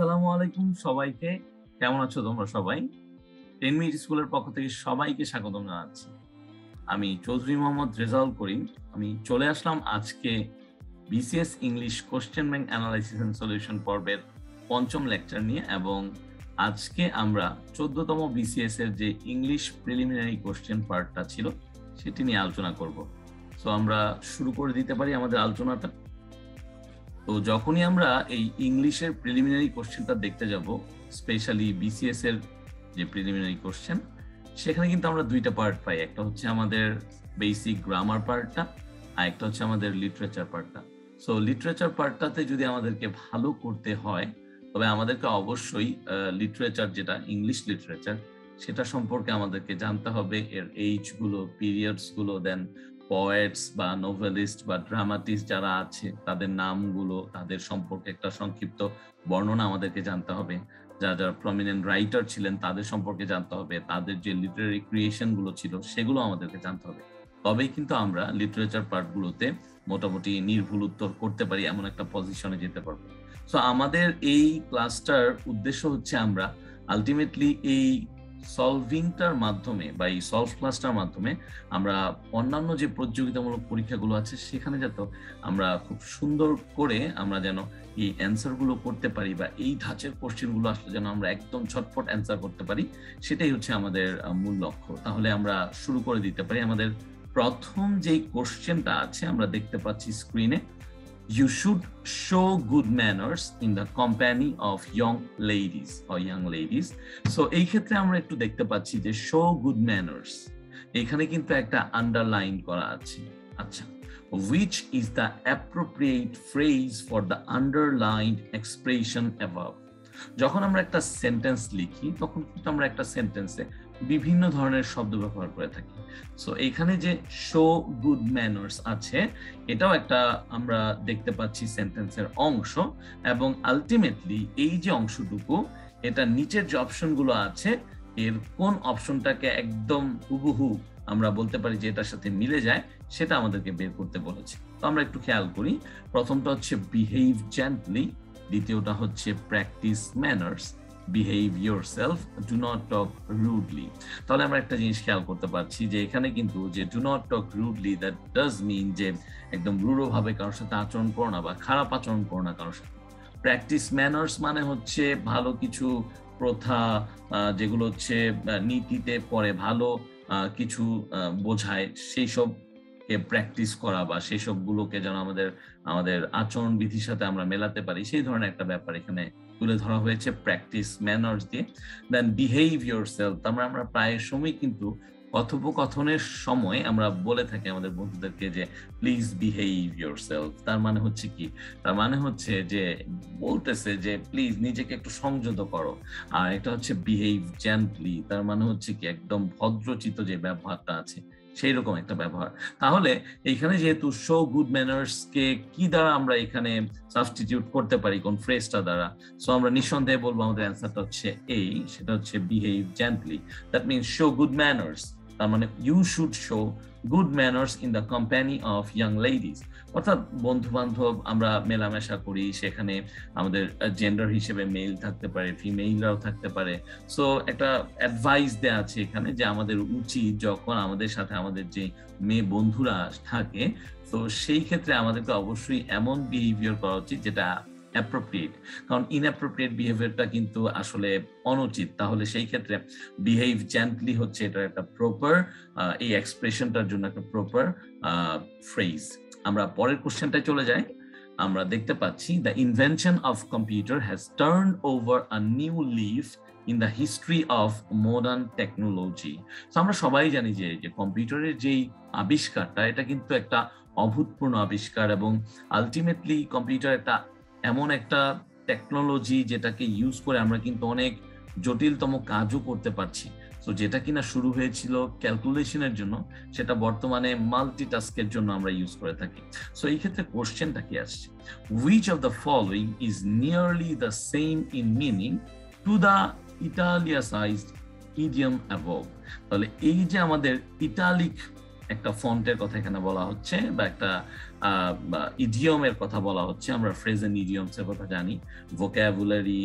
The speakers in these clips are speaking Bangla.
আসসালামু আলাইকুম সবাইকে। কেমন আছো তোমরা সবাই? 10 মিনিট স্কুলের পক্ষ থেকে সবাইকে স্বাগতম জানাচ্ছি। আমি চৌধুরী মোহাম্মদ রেজাউল করিম। আমি চলে আসলাম আজকে BCS English question bank analysis and solution পর্বের ৫ম লেকচার নিয়ে এবং আজকে আমরা ১৪তম বিসিএস এর যে ইংলিশ প্রিলিমিনারি কোয়েশ্চেন পার্টটা ছিল সেটি নিয়ে আলোচনা করব। সো আমরা শুরু করে দিতে পারি আমাদের আলোচনাটা। তো যখনই আমরা এই ইংলিশের প্রিলিমিনারি কোশ্চেনটা দেখতে যাব, স্পেশালি বিসিএস এর যে প্রিলিমিনারি কোশ্চেন, সেখানে কিন্তু আমরা দুইটা পার্ট পাই। একটা হচ্ছে আমাদের বেসিক গ্রামার পার্টটা, আর একটা হচ্ছে আমাদের লিটারেচার পার্টটা। সো লিটারেচার পার্টটাতে যদি আমাদেরকে ভালো করতে হয়, তবে আমাদেরকে অবশ্যই লিটারেচার, যেটা ইংলিশ লিটারেচার, সেটা সম্পর্কে আমাদেরকে জানতে হবে, এর এইজ গুলো, পিরিয়ডস গুলো, দেন পোয়েটস বা নোভেলিস্ট বা ড্রামাটিস্ট যারা আছে তাদের নামগুলো, তাদের সম্পর্কে একটা সংক্ষিপ্ত বর্ণনা আমাদেরকে জানতে হবে। যারা যারা প্রমিনেন্ট রাইটার ছিলেন তাদের সম্পর্কে জানতে হবে, তাদের যে লিটারারি ক্রিয়েশন গুলো ছিল সেগুলো আমাদেরকে জানতে হবে। তবেই কিন্তু আমরা লিটারেচার পার্টগুলোতে মোটামুটি নির্ভুল উত্তর করতে পারি, এমন একটা পজিশনে যেতে পারবো। সো আমাদের এই ক্লাসটার উদ্দেশ্য হচ্ছে আমরা আলটিমেটলি এই সলভিংটার মাধ্যমে বা এই সলভ ক্লাসটার মাধ্যমে আমরা অন্যান্য যে প্রতিযোগিতামূলক পরীক্ষাগুলো আছে সেখানে যাতে আমরা খুব সুন্দর করে আমরা যেন এই অ্যান্সার গুলো করতে পারি, বা এই ধাঁচের কোশ্চেন গুলো আসলে যেন আমরা একদম ছটফট অ্যান্সার করতে পারি, সেটাই হচ্ছে আমাদের মূল লক্ষ্য। তাহলে আমরা শুরু করে দিতে পারি। আমাদের প্রথম যেই কোশ্চেনটা আছে আমরা দেখতে পাচ্ছি স্ক্রিনে, you should show good manners in the company of young ladies or young ladies. So এই ক্ষেত্রে আমরা একটু দেখতে পাচ্ছি যে show good manners, এখানে কিন্তু একটা আন্ডারলাইন করা আছে। আচ্ছা, which is the appropriate phrase for the underlined expression above? যখন আমরা একটা সেন্টেন্স লিখি তখন কিন্তু আমরা একটা সেন্টেন্সে বিভিন্ন ধরনের শব্দ ব্যবহার করে থাকি। সো এখানে যে শো গুড ম্যানার্স আছে, এটাও একটা আমরা দেখতে পাচ্ছি সেন্টেন্সের অংশ, এবং আলটিমেটলি এই যে অংশটুকু, এটা নিচের যে অপশনগুলো আছে এর কোন অপশনটাকে একদম হুবহু আমরা বলতে পারি যে এটার সাথে মিলে যায়, সেটা আমাদেরকে বের করতে বলেছে। তো আমরা একটু খেয়াল করি। প্রথমটা হচ্ছে বিহেভ জেন্টলি, দ্বিতীয়টা হচ্ছে practice manners, behave yourself, do not talk rudely. তাহলে আমরা একটা জিনিস খেয়াল করতে পারছি যে এখানে কিন্তু যে do not talk rudely, that does mean যে একদম রূঢ়ভাবে কারোর সাথে আচরণ করো না বা খারাপ আচরণ করো না কারোর সাথে। প্র্যাকটিস ম্যানার্স মানে হচ্ছে ভালো কিছু প্রথা, যেগুলো হচ্ছে নীতিতে পড়ে, ভালো কিছু বোঝায়, সেই সব প্র্যাকটিস করা বা সেই সবগুলোকে যেন আমাদের আমাদের আচরণ বিধির সাথে আমরা মেলাতে পারি, সেই ধরনের একটা ব্যাপার এখানে তুলে ধরা হয়েছে প্র্যাকটিস ম্যানার্স দিয়ে। দেন বিহেভ ইয়োরসেলফ, আমরা প্রায় সময় কিন্তু কথোপকথনের সময় আমরা বলে থাকি আমাদের বন্ধুদেরকে যে প্লিজ বিহেভ ইয়োরসেলফ। তার মানে হচ্ছে কি? তার মানে হচ্ছে যে বলতেছে যে প্লিজ নিজেকে একটু সংযত করো। আর এটা হচ্ছে বিহেভ জেন্টলি, তার মানে হচ্ছে কি একদম ভদ্রচিত যে ব্যবহারটা আছে সেই রকম একটা ব্যবহার। তাহলে এইখানে যেহেতু শো গুড ম্যানার্স কে কি দ্বারা আমরা এখানে সাবস্টিটিউট করতে পারি, কোন ফ্রেজটা দ্বারা? সো আমরা নিঃসন্দেহে বলবো আমাদের অ্যান্সারটা হচ্ছে এই, সেটা হচ্ছে behave gently. That means show good manners, তার মানে you should show good manners in the company of young ladies. অর্থাৎ বন্ধু বান্ধব আমরা মেলামেশা করি, সেখানে আমাদের জেন্ডার হিসেবে মেল থাকতে পারে, ফিমেইলরাও থাকতে পারে। সো একটা অ্যাডভাইস দেয়া আছে এখানে যে আমাদের উচিত যখন আমাদের সাথে আমাদের যে মেয়ে বন্ধুরা থাকে, তো সেই ক্ষেত্রে আমাদেরকে অবশ্যই এমন বিহেভিয়ার করা উচিত যেটা অ্যাপ্রোপ্রিয়েট। কারণ ইনঅ্যাপ্রোপ্রিয়েট বিহেভিয়ারটা কিন্তু আসলে অনুচিত। তাহলে সেই ক্ষেত্রে বিহেভ জেন্টলি হচ্ছে এটা একটা প্রপার, এই এক্সপ্রেশনটার জন্য একটা প্রপার ফ্রেজ। আমরা পরের কোশ্চেনটায় চলে যাই। আমরা দেখতে পাচ্ছি the invention of computer has turned over a new leaf in the history of modern technology. তো আমরা সবাই জানি যে কম্পিউটারের যেই আবিষ্কারটা, এটা কিন্তু একটা অভূতপূর্ণ আবিষ্কার, এবং আলটিমেটলি কম্পিউটার একটা এমন একটা টেকনোলজি যেটাকে ইউজ করে আমরা কিন্তু অনেক জটিলতম কাজও করতে পারছি। তো যেটা কিনা শুরু হয়েছিল ক্যালকুলেশনের জন্য, সেটা বর্তমানে মাল্টিটাস্কের জন্য আমরা ইউজ করে থাকি। সো এই ক্ষেত্রে কোশ্চেনটা কি আসছে? Which of the following is nearly the same in meaning to the italicized idiom above? তাহলে এই যে আমাদের ইটালিক একটা ফন্টের কথা এখানে বলা হচ্ছে বা একটা ইডিয়মের কথা বলা হচ্ছে। আমরা ফ্রেজ এন্ড ইডিয়মস এর কথা জানি, ভোকাবুলারি,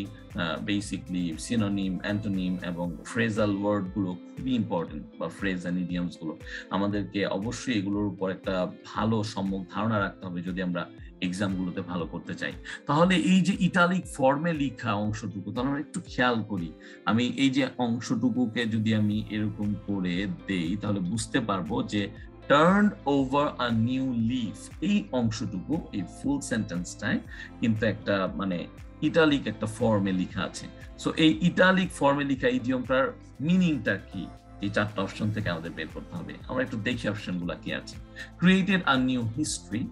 বেসিকলি সিনোনিম, অ্যান্টোনিম এবং ফ্রেজাল ওয়ার্ড গুলো খুবই ইম্পর্টেন্ট, বা ফ্রেজ এন্ড ইডিয়মস গুলো আমাদেরকে অবশ্যই এগুলোর উপর একটা ভালো সম্যক ধারণা রাখতে হবে যদি আমরা এক্সামগুলোতে ভালো করতে চাই। তাহলে এই যে ইটালিক ফর্মে লেখা অংশটুকু, তাহলে আমরা একটু খেয়াল করি। আমি এই যে অংশটুকুকে যদি আমি এরকম করে দেই তাহলে বুঝতে পারবো যে turn over a new leaf, এই অংশটুকু এই ফুল সেন্টেন্সটায় কিন্তু একটা মানে ইটালিক একটা ফর্মে লেখা আছে। সো এই ইটালিক ফর্মে লেখা ইডিয়মটার মিনিংটা কি, এই চারটা অপশন থেকে আমাদের বের করতে হবে। আমরা একটু দেখি অপশনগুলো কি আছে। Created a new history,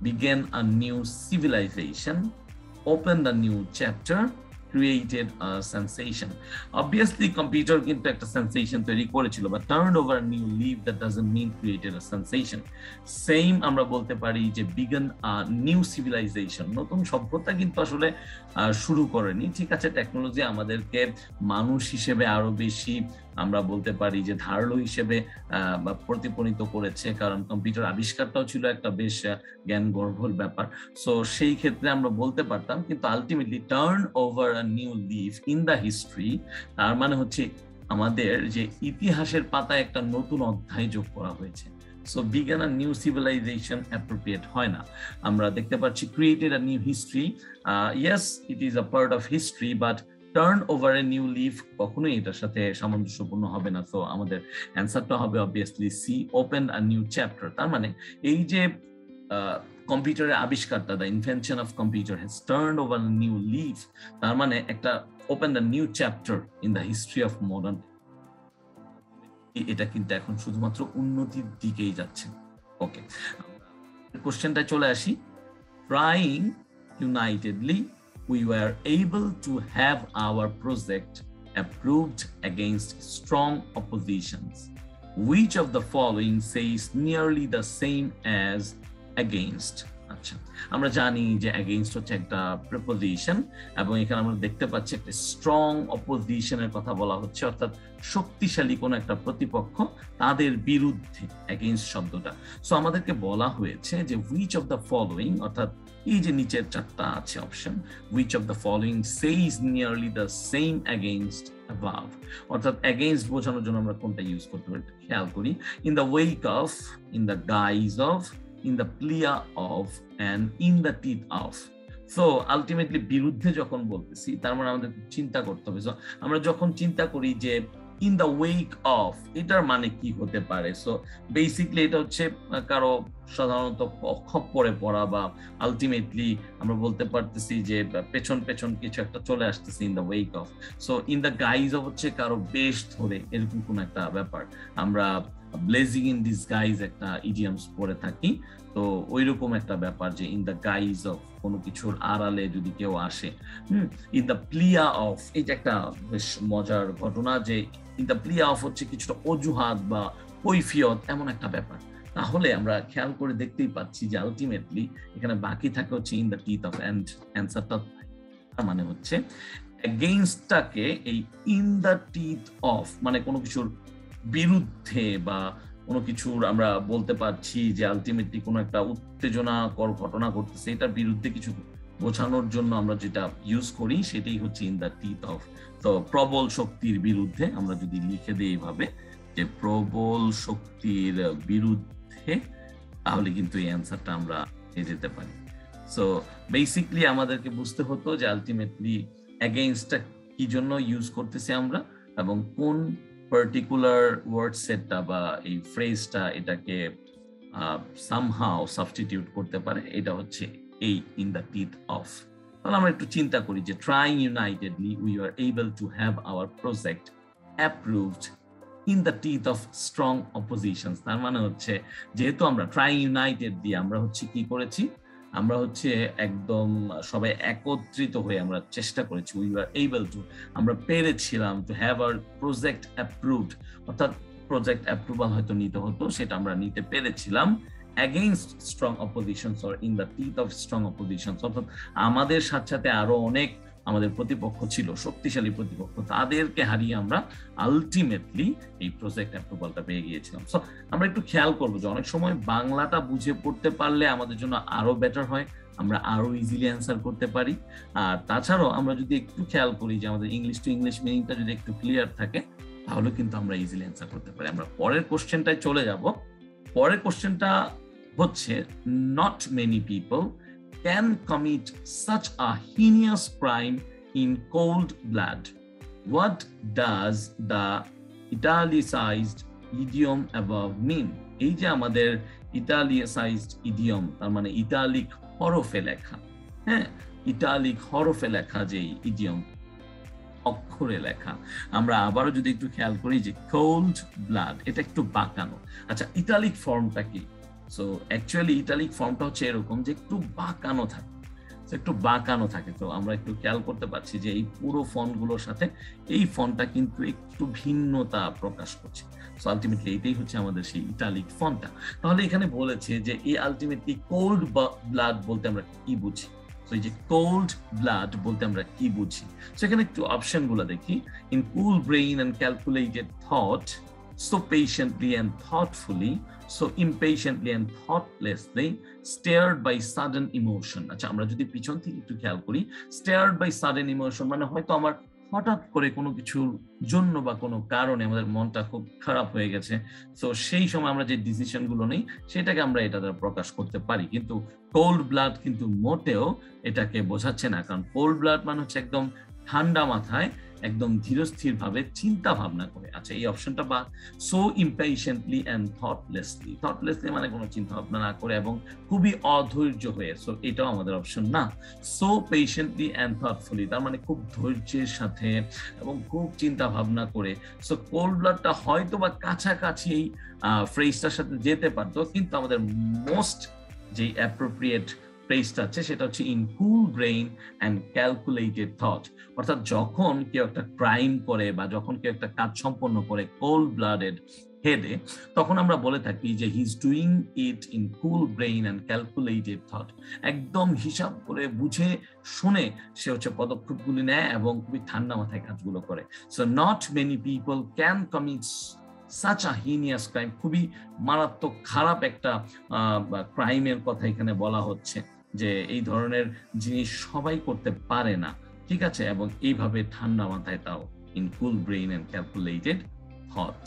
began a new civilization, opened a new chapter, created a sensation. Obviously, computer কিন্তু একটা sensation তৈরি করেছিল, but turned over a new leaf, that doesn't mean created a sensation. Same আমরা বলতে পারি যে began a new civilization, নতুন সভ্যতা কিন্তু আসলে শুরু করেনি। ঠিক আছে, টেকনোলজি আমাদেরকে মানুষ হিসেবে আরো বেশি আমরা বলতে পারি যে ধারালো হিসেবে প্রতিফলিত করেছে, কারণ কম্পিউটার আবিষ্কারটাও ছিল একটা বেশ জ্ঞান গর্ভর ব্যাপার। সো সেই ক্ষেত্রে আমরা বলতে পারতাম, কিন্তু ultimately turn over a new leaf in the history, তার মানে হচ্ছে আমাদের যে ইতিহাসের পাতায় একটা নতুন অধ্যায় যোগ করা হয়েছে। So began a new civilization appropriate হয় না। আমরা দেখতে পাচ্ছি created a new history, yes it is a part of history, but turn over a new leaf কখনোই এটার সাথে সামঞ্জস্যপূর্ণ হবে না। সো আমাদের অ্যান্সারটা হবে obviously C, open a new chapter. তার মানে এই যে কম্পিউটারের আবিষ্কারটা, the invention of computer has turned over a new leaf, তার মানে একটা open a new chapter in the history of modern. এটা কিন্তু এখন শুধুমাত্র উন্নতির দিকেই যাচ্ছে। ওকে, কোশ্চেনটা চলে আসি। Trying unitedly we were able to have our project approved against strong oppositions. Which of the following says nearly the same as against? আচ্ছা, আমরা জানি যে against হচ্ছে একটা preposition, এবং এখানে আমরা দেখতে পাচ্ছি একটা স্ট্রং অপোজিশনের কথা বলা হচ্ছে, অর্থাৎ শক্তিশালী কোন একটা প্রতিপক্ষ, তাদের বিরুদ্ধে against শব্দটা। সো আমাদেরকে বলা হয়েছে যে which of the following, অর্থাৎ এই যে নিচের চারটা আছে option, which of the following says nearly the same against above, অর্থাৎ against বোঝানোর জন্য আমরা কোনটা ইউজ করতে পারি খেয়াল করি। in the wake of, in the guise of, in the plea of, and in the teeth of. So ultimately বিরুদ্ধে যখন বলতেছি তার মানে আমাদের চিন্তা করতে হবে। সো আমরা যখন চিন্তা করি যে ইন দ্য ওয়েক অফ, এটার মানে কি হতে পারে? সো বেসিকলি এটা হচ্ছে কারো সাধারণত খপ্পরে পড়া, বা আলটিমেটলি আমরা বলতে পারতেছি যে পেছন পেছন কিছু একটা চলে আসতেছে in the ওয়েক of. So in the guys of হচ্ছে কারো বেশ ধরে, এরকম কোন একটা ব্যাপার। আমরা ব্লেজিং ইন ডিসগাইজ একটা ইডিয়ামস পড়ে থাকি, তো ওইরকম একটা ব্যাপার যে ইন দ্য গাইজ অফ, কোনো কিছুর আড়ালে যদি কেউ আসে। ইন দ্য প্লিয়া অফ, এটা একটা বেশ মজার ঘটনা যে ইন দ্য প্লিয়া অফ হচ্ছে কিছুটা অজুহাত বা কৈফিয়ত, এমন একটা ব্যাপার। তাহলে আমরা খেয়াল করে দেখতেই পাচ্ছি যে আলটিমেটলি এখানে বাকি থাকে হচ্ছে in the teeth of, and অ্যান্সারটা মানে হচ্ছে এগেইনস্টটাকে এই ইন দ্য টিথ অফ মানে কোনো কিছুর বিরুদ্ধে, বা কোনো কিছুর আমরা বলতে পারছি যে আলটিমেটলি কোনো একটা উত্তেজনাকর ঘটনা ঘটতেছে, এটার বিরুদ্ধে কিছু বোঝানোর জন্য আমরা যেটা ইউজ করি সেটাই হচ্ছে ইন দ্য টিথ অফ। তো প্রবল শক্তির বিরুদ্ধে আমরা যদি লিখে দিই এইভাবে যে প্রবল শক্তির বিরুদ্ধে, তাহলে কিন্তু এই অ্যান্সারটা আমরা পেয়ে যেতে পারি। সো বেসিকলি আমাদেরকে বুঝতে হতো যে আলটিমেটলি এগেইনস্টটা কি জন্য ইউজ করতেছি আমরা, এবং কোন পার্টিকুলার ওয়ার্ড সেটটা বা এই ফ্রেজটা এটাকে সামহাও সাবস্টিটিউট করতে পারে, এটা হচ্ছে এই ইন দ্য টিথ অফ। তাহলে আমরা একটু চিন্তা করি যে trying unitedly we are able to have our project approved in the teeth of strong অপোজিশনস। তার মানে হচ্ছে যেহেতু আমরা ট্রাইং ইউনাইটেড দিয়ে আমরা হচ্ছে কি করেছি, আমরা হচ্ছে একদম সবাই একত্রিত হয়ে আমরা চেষ্টা করেছি, উই আর এবল টু, আমরা পেরেছিলাম to have our project approved, অর্থাৎ প্রজেক্ট অ্যাপ্রুভাল হয়তো নিতে হতো, সেটা আমরা নিতে পেরেছিলাম against strong oppositions or in the teeth of strong oppositions, অর্থাৎ আমাদের সাথে সাথে আরো অনেক আমাদের প্রতিপক্ষ ছিল, শক্তিশালী প্রতিপক্ষ, তাদেরকে হারিয়ে আমরা আলটিমেটলি এই প্রজেক্ট অ্যাপ্রুভালটা পেয়ে গিয়েছিলাম। সো আমরা একটু খেয়াল করবো যে অনেক সময় বাংলাটা বুঝে পড়তে পারলে আমাদের জন্য আরো বেটার হয়, আমরা আরো ইজিলি অ্যান্সার করতে পারি। আর তাছাড়াও আমরা যদি একটু খেয়াল করি যে আমাদের ইংলিশ টু ইংলিশ মিনিংটা যদি একটু ক্লিয়ার থাকে, তাহলে কিন্তু আমরা ইজিলি অ্যান্সার করতে পারি। আমরা পরের কোশ্চেনটায় চলে যাব। পরের কোশ্চেনটা হচ্ছে, not many people can commit such a heinous crime in cold blood. What does the italicised idiom above mean? এই যে আমাদের ইটালিসাইজড ইডিয়ম, তার মানে ইটালিক হরফে লেখা, হ্যাঁ, ইটালিক হরফে লেখা যে ইডিয়ম, অক্ষরে লেখা, আমরা আবারও যদি একটু খেয়াল করি যে কোল্ড ব্লাড, এটা একটু বাঁকানো। আচ্ছা, ইটালিক ফর্মটা কি? সো অ্যাকচুয়ালি ইটালিক ফর্মটা হচ্ছে এরকম যে একটু বাঁকানো থাকে, একটু বাঁকানো থাকে। তো আমরা একটু খেয়াল করতে পারছি যে এই পুরো ফন্টগুলোর সাথে এই ফন্টটা কিন্তু একটু ভিন্নতা প্রকাশ করছে। সো আলটিমেটলি এটাই হচ্ছে আমাদের সেই ইটালিক ফন্টটা। তাহলে এখানে বলেছে যে এই আলটিমেটলি কোল্ড ব্লাড বলতে আমরা কি বুঝি? তো এই যে কোল্ড ব্লাড বলতে আমরা কি বুঝি, সেখানে একটু অপশন গুলো দেখি। In cool brain and calculated thought, so patiently and thoughtfully, so impatiently and thoughtlessly, stirred by sudden emotion. আচ্ছা, আমরা যদি পিছন থেকে একটু খেয়াল করি, stirred by sudden emotion মানে হয়তো আমার হঠাৎ করে কোনো কিছুর জন্য বা কোনো কারণে আমাদের মনটা খুব খারাপ হয়ে গেছে, তো সেই সময় আমরা যে ডিসিশন গুলো নেই সেটাকে আমরা এটা দ্বারা প্রকাশ করতে পারি। কিন্তু কোল্ড ব্লাড কিন্তু মোটেও এটাকে বোঝাচ্ছে না, কারণ কোল্ড ব্লাড মানে হচ্ছে একদম ঠান্ডা মাথায়, একদম ধীরস্থির ভাবে চিন্তা ভাবনা করে। আচ্ছা, এই অপশনটা বা সো ইম্পেশেন্টলি অ্যান্ড থটলেসলি, থটলেসলি মানে কোনো চিন্তা ভাবনা না করে এবং খুবই অধৈর্য হয়ে, সো এটাও আমাদের অপশন না। সো পেশেন্টলি অ্যান্ড থটফুলি তার মানে খুব ধৈর্যের সাথে এবং খুব চিন্তা ভাবনা করে। সো কোল্ড ব্লাডটা হয়তো বা কাছাকাছি এই ফ্রেজটার সাথে যেতে পারতো, কিন্তু আমাদের মোস্ট যে অ্যাপ্রোপ্রিয়েট ফ্রেজটা আছে সেটা হচ্ছে in cool brain and calculated thought. অর্থাৎ যখন কেউ একটা ক্রাইম করে বা যখন কেউ একটা কাজ সম্পন্ন করে কোল্ড ব্লাডেড হেডে, তখন আমরা বলে থাকি যে he is doing it in cool brain and calculated thought. একদম হিসাব করে বুঝে শুনে সে হচ্ছে পদক্ষেপগুলি নেয় এবং খুবই ঠান্ডা মাথায় কাজগুলো করে। So not many people can commit such a heinous crime, খুবই মারাত্মক খারাপ একটা ক্রাইমের কথা এখানে বলা হচ্ছে, যে এই ধরনের জিনিস সবাই করতে পারে না, ঠিক আছে, এবং এইভাবে ঠান্ডা মাথায়, তাও in cool brain and calculated thought.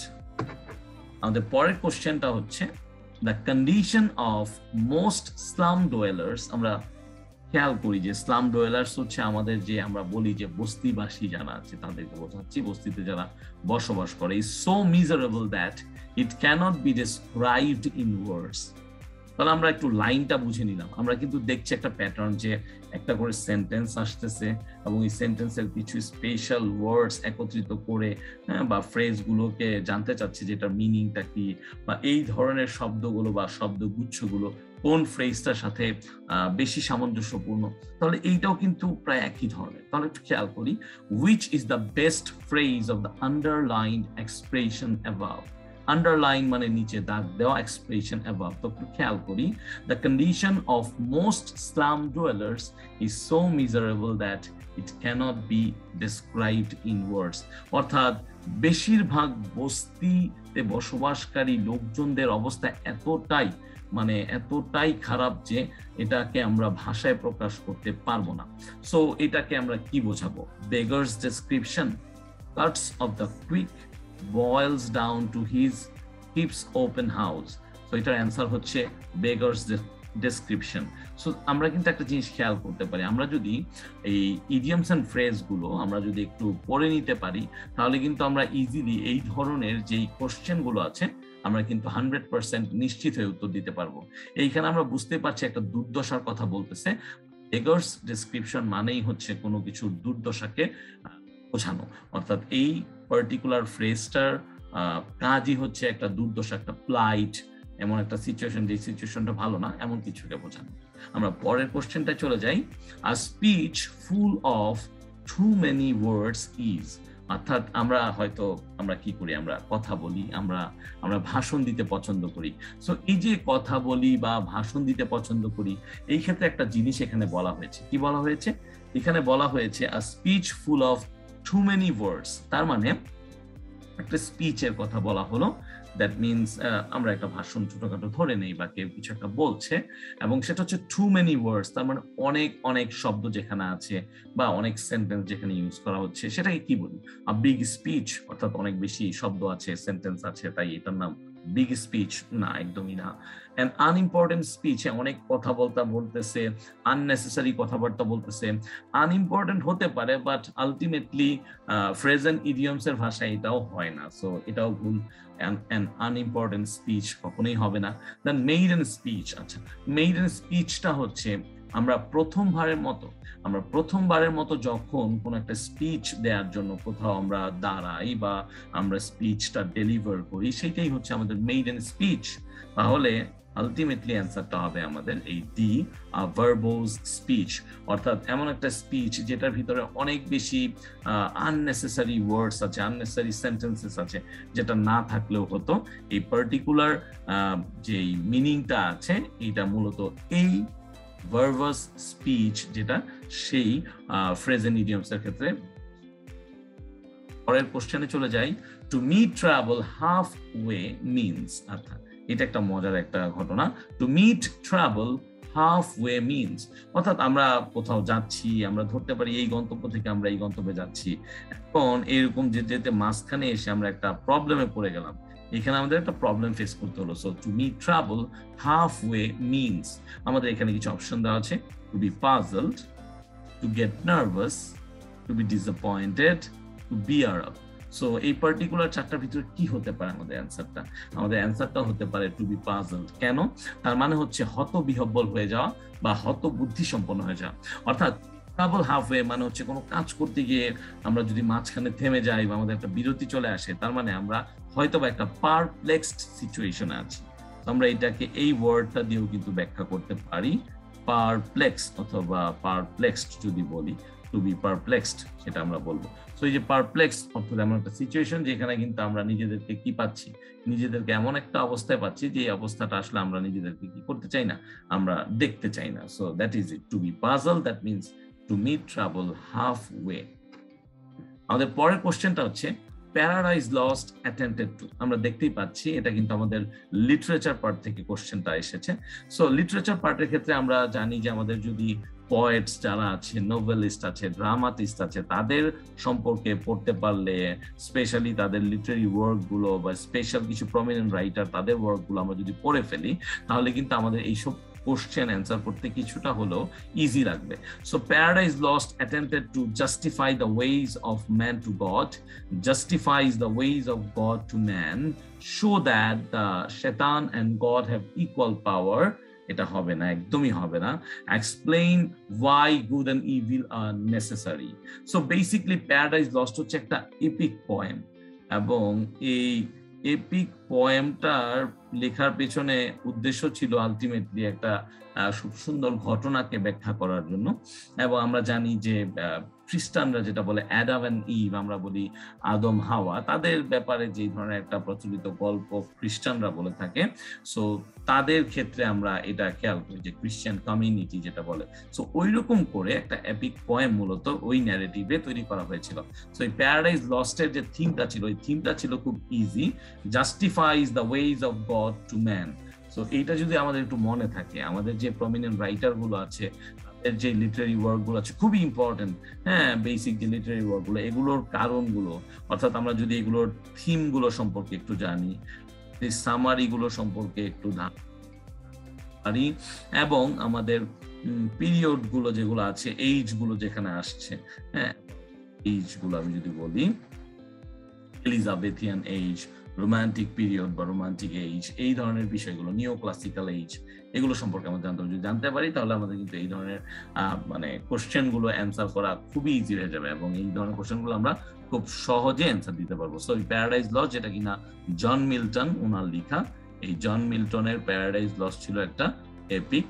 আমাদের পরের কোশ্চেনটা হচ্ছে, the condition of most slum dwellers. আমরা খেয়াল করি যে স্লাম ডোয়েলার্স হচ্ছে আমাদের যে আমরা বলি যে বস্তিবাসী যারা আছে তাদেরকে বোঝাচ্ছি, বস্তিতে যারা বসবাস করে। Is so miserable that it cannot be described in words. তাহলে আমরা একটু লাইনটা বুঝে নিলাম। আমরা কিন্তু দেখছি একটা প্যাটার্ন যে একটা করে সেন্টেন্স আসতেছে এবং এই সেন্টেন্সের কিছু স্পেশাল ওয়ার্ডস একত্রিত করে বা ফ্রেজ গুলোকে জানতে চাচ্ছি যেটার মিনিংটা কি, বা এই ধরনের শব্দগুলো বা শব্দগুচ্ছগুলো কোন ফ্রেজটার সাথে বেশি সামঞ্জস্যপূর্ণ। তাহলে এইটাও কিন্তু প্রায় একই ধরনের। তাহলে একটু খেয়াল করি, which is the best phrase of the underlined expression above? Underline মানে নিচে দাগ দেওয়া, expression above। তো একটু খেয়াল করি, the condition of most slum dwellers is so miserable that it cannot be described in words। অর্থাৎ বেশিরভাগ বস্তিতে বসবাসকারী লোকজনদের অবস্থা এতটাই খারাপ যে এটাকে আমরা ভাষায় প্রকাশ করতে পারবো না। সো এটাকে আমরা কি বোঝাবো? Beggars description, cuts of the quick boils down to his keeps open house। So এটার অ্যান্সার হচ্ছে বেগার্স ডেসক্রিপশন। সো আমরা কিন্তু একটা জিনিস খেয়াল করতে পারি, আমরা যদি এই ইডিয়মস এন্ড ফ্রেজ গুলো আমরা যদি একটু পড়ে নিতে পারি, তাহলে কিন্তু আমরা ইজিলি এই ধরনের যেই কোশ্চেন গুলো আছে আমরা কিন্তু 100% নিশ্চিত হয়ে উত্তর দিতে পারবো। এইখানে আমরা বুঝতে পারছি একটা দুর্দশার কথা বলতেছে। বেগার্স ডেসক্রিপশন মানেই হচ্ছে কোনো কিছুর দুর্দশাকে বোঝানো, অর্থাৎ এই পার্টিকুলার ফ্রেজটার কাজই হচ্ছে একটা দুর্দশা, একটা প্লাইট, এমন একটা সিচুয়েশন যে সিচুয়েশনটা ভালো না, এমন কিছুকে বোঝানো। আমরা পরের কোশ্চেনটা চলে যাই। A speech full of too many words is. অর্থাৎ আমরা কি করি, আমরা কথা বলি, আমরা ভাষণ দিতে পছন্দ করি। সো এই যে কথা বলি বা ভাষণ দিতে পছন্দ করি, এই ক্ষেত্রে একটা জিনিস এখানে বলা হয়েছে, কি বলা হয়েছে? এখানে বলা হয়েছে a speech full of too many words, তার মানে একটা স্পিচের কথা বলা হলো। দ্যাট মিনস আমরা একটা ভাষণ ছোটখাটো ধরে নেই বা কেউ কিছু একটা বলছে এবং সেটা হচ্ছে টু মেনি ওয়ার্ডস, তার মানে অনেক অনেক শব্দ যেখানে আছে বা অনেক সেন্টেন্স যেখানে ইউজ করা হচ্ছে সেটাকে কি বলি? আ বিগ স্পিচ, অর্থাৎ অনেক বেশি শব্দ আছে, সেন্টেন্স আছে, তাই এটার নাম বিগ স্পিচ না, একদমই না। অ্যান আনইম্পর্টেন্ট স্পিচ, অনেক কথাবার্তা বলতেছে, আননেসেসারি কথাবার্তা বলতেছে। আনইম্পর্টেন্ট হতে পারে but ultimately phrase and idioms এর ভাষায় এটাও হয় না, সো এটাও ভুল। অ্যান আনইম্পর্টেন্ট স্পিচ কখনোই হবে না। দেন মেইডেন স্পিচ, আচ্ছা মেইডেন স্পিচটা হচ্ছে আমরা প্রথমবারের মতো যখন কোন একটা স্পিচ দেওয়ার জন্য কোথাও আমরা দাঁড়াই বা আমরা স্পিচটা ডেলিভার করি, সেটাই হচ্ছে আমাদের মেইডেন স্পিচ। তাহলে আলটিমেটলি অ্যান্সারটা হবে আমাদের এই ডি, ভার্বোজ স্পিচ, অর্থাৎ এমন একটা স্পিচ যেটার ভিতরে অনেক বেশি আননেসেসারি ওয়ার্ডস আছে, আননেসেসারি সেন্টেন্সেস আছে, যেটা না থাকলেও হতো। এই পার্টিকুলার যে মিনিংটা আছে এটা মূলত এই ভার্বাস স্পিচ, যেটা সেই ফ্রেজ এন্ড ইডিয়মস এর ক্ষেত্রে। পরের কোশ্চেনে চলে যাই। To meet travel half way means, অর্থাৎ এটা একটা মজার একটা ঘটনা। To meet travel half way means, অর্থাৎ আমরা কোথাও যাচ্ছি, আমরা ধরতে পারি এই গন্তব্য থেকে আমরা এই গন্তব্যে যাচ্ছি, এখন এরকম যেতে যেতে মাঝখানে এসে আমরা একটা প্রবলেমে পড়ে গেলাম, এখানে আমাদের একটা প্রবলেম ফেস করতে হলো। So to meet travel half way means, আমাদের এখানে কিছু অপশন দেওয়া আছে। To be puzzled, to get nervous, to be disappointed, to bear up. So এই পার্টিকুলার চারটার ভিতরে কি হতে পারে আমাদের অ্যান্সারটা? আমাদের অ্যান্সারটা হতে পারে টু বি পাজলড। কেন? তার মানে হচ্ছে হতবিহ্বল হয়ে যাওয়া বা হতবুদ্ধি সম্পন্ন হয়ে যাওয়া। অর্থাৎ ট্রাভেল হাফওয়ে মানে হচ্ছে কোনো কাজ করতে গিয়ে আমরা যদি মাঝখানে থেমে যাই বা আমাদের একটা বিরতি চলে আসে, তার মানে আমরা হয়তো বা একটা পারপ্লেক্সড সিচুয়েশনে আছি। আমরা এটাকে এই ওয়ার্ডটা দিয়েও কিন্তু ব্যাখ্যা করতে পারি, পারপ্লেক্স অথবা পারপ্লেক্সড যদি বলি, টু বি পারপ্লেক্সড সেটা আমরা বলবো। সো এই যে পারপ্লেক্স অর্থাৎ এমন একটা সিচুয়েশন যেখানে কিন্তু আমরা নিজেদেরকে কি পাচ্ছি, নিজেদেরকে এমন একটা অবস্থায় পাচ্ছি যে এই অবস্থাটা আসলে আমরা নিজেদেরকে কি করতে চাই না, আমরা দেখতে চাই না। So that is it, to be puzzle, that means to meet travel half way. আমাদের পরের কোশ্চেনটা হচ্ছে প্যারাডাইজ লস্ট অ্যাটেম্পটেড টু। আমরা দেখতেই পাচ্ছি এটা কিন্তু আমাদের লিটারেচার পার্ট থেকে কোশ্চেনটা এসেছে। সো লিটারেচার পার্টের ক্ষেত্রে আমরা জানি যে আমাদের যদি পোয়েটস যারা আছে, নোভেলিস্ট আছে, ড্রামাটিস্ট আছে, তাদের সম্পর্কে পড়তে পারলে, স্পেশালি তাদের লিটারি ওয়ার্ক গুলো বা স্পেশাল কিছু প্রমিনেন্ট রাইটার তাদের ওয়ার্ক গুলো আমরা যদি পড়ে ফেলি, তাহলে কিন্তু আমাদের এইসব কোশ্চেন অ্যান্সার করতে কিছুটা হলেও ইজি লাগবে। So paradise lost attempted to justify the ways of man to god, justifies the ways of God to man, show that the Shaitan and God have equal power. এটা হবে না, একদমই হবে না। Explain why good and evil are necessary. So basically Paradise Lost হচ্ছে একটা epic poem, এবং এই এপিক পোয়েমটার লেখার পেছনে উদ্দেশ্য ছিল আলটিমেটলি একটা খুব সুন্দর ঘটনাকে ব্যাখ্যা করার জন্য। এবং আমরা জানি যে খ্রিস্টানরা যেটা বলে অ্যাডাম এন্ড ইভ, আমরা বলি আদম হাওয়া, তাদের ব্যাপারে যে ধরনের একটা প্রচলিত গল্প খ্রিস্টানরা বলে থাকে, সো তাদের ক্ষেত্রে আমরা এটা খেয়াল করি যে ক্রিশ্চিয়ান কমিউনিটি যেটা বলে, সো ওই রকম করে একটা এপিক পোয়েম মূলত ওই ন্যারেটিভে তৈরি করা হয়েছিল। সো এই প্যারাডাইজ লস্টের যে থিমটা ছিল, ওই থিমটা ছিল খুব easy, justifies the ways of God to man. So এইটা যদি আমাদের একটু মনে থাকে, আমাদের যে প্রমিনেন্ট রাইটার গুলো আছে, যে লিটারি ওয়ার্ক গুলো আছে খুবই ইম্পর্টেন্ট, হ্যাঁ বেসিক যে লিটারি ওয়ার্ক গুলো, এগুলোর কারণগুলো, অর্থাৎ আমরা যদি এগুলোর থিম গুলো সম্পর্কে একটু জানি, সামারি গুলো সম্পর্কে একটু জানি, এবং আমাদের পিরিয়ড গুলো যেগুলো আছে, এইজ গুলো যেখানে আসছে, হ্যাঁ এইজ গুলো আমি যদি বলি এলিজাবেথিয়ান এইজ, রোমান্টিক পিরিয়ড বা রোমান্টিক এইজ, এই ধরনের বিষয়গুলো, নিও ক্লাসিক্যাল এইজ, এগুলো সম্পর্কে আমরা যদি জানতে পারি, তাহলে আমাদের কিন্তু এই ধরনের মানে কোশ্চেন গুলো অ্যান্সার করা খুবই ইজি হয়ে যাবে, এবং এই ধরনের কোশ্চেন গুলো আমরা খুব সহজে অ্যান্সার দিতে পারবো। সো প্যারাডাইজ লস্ট, যেটা কিনা জন মিল্টন ওনার লেখা, এই জন মিল্টনের প্যারাডাইজ লস্ট ছিল একটা এপিক